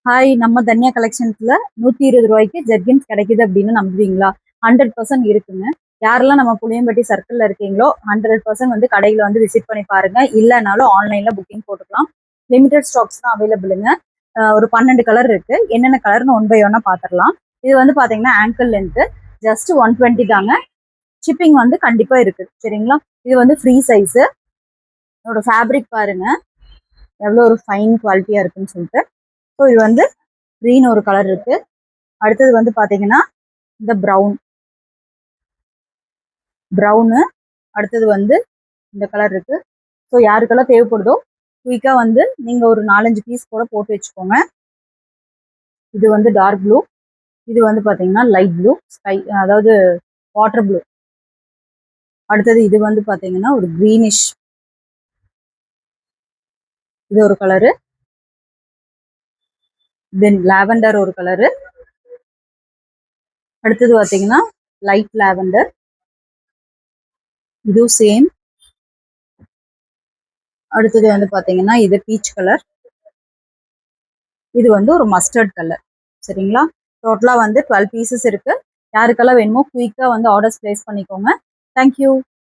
Hi, நம்ம தன்யா கலெக்ஷன்ஸ்ல 120 ரூபாய்க்கு jerkins கிடைக்குது அப்படின்னு நம்புவீங்களா? 100% இருக்குங்க. யாரெல்லாம் நம்ம புளியம்பட்டி சர்க்கிள்ல இருக்கீங்களோ 100% வந்து கடையில வந்து விசிட் பண்ணி பாருங்க. இல்லைனாலும் ஆன்லைன்ல புக்கிங் போட்டுக்கலாம். லிமிடெட் ஸ்டாக்ஸ் தான் அவைலபிளுங்க. ஒரு 12 கலர் இருக்கு. என்னென்ன கலர்னு ஒன் பை ஒன்னா பாத்திரலாம். இது வந்து பாத்தீங்கன்னா ஆங்கிள் லென்த் ஜஸ்ட் 120 தாங்க. ஷிப்பிங் வந்து கண்டிப்பா இருக்கு. சரிங்களா? இது வந்து ஃப்ரீ சைஸ். இதோட ஃபேப்ரிக் பாருங்க எவ்வளோ ஒரு ஃபைன் குவாலிட்டியா இருக்குன்னு சொல்லிட்டு. ஸோ இது வந்து க்ரீன் ஒரு கலர் இருக்கு. அடுத்தது வந்து பாத்தீங்கன்னா இந்த ப்ரௌனு. அடுத்தது வந்து இந்த கலர் இருக்கு. ஸோ யாருக்கெல்லாம் தேவைப்படுதோ குயிக்கா வந்து நீங்க ஒரு 4-5 பீஸ் கூட போட்டு வச்சுக்கோங்க. இது வந்து டார்க் ப்ளூ. இது வந்து பாத்தீங்கன்னா லைட் ப்ளூ ஸ்கை, அதாவது வாட்டர் ப்ளூ. அடுத்தது இது வந்து பாத்தீங்கன்னா ஒரு கிரீனிஷ், இது ஒரு கலரு. தென் லாவெண்டர் ஒரு கலரு. அடுத்தது பாத்தீங்கன்னா லைட் லாவெண்டர், இது சேம். அடுத்தது வந்து பாத்தீங்கன்னா இது பீச் கலர். இது வந்து ஒரு மஸ்டர்ட் கலர். சரிங்களா? டோட்டலா வந்து 12 பீசஸ் இருக்கு. யாருக்கெல்லாம் வேணுமோ குயிக்கா வந்து ஆர்டர்ஸ் பிளேஸ் பண்ணிக்கோங்க. தேங்க்யூ.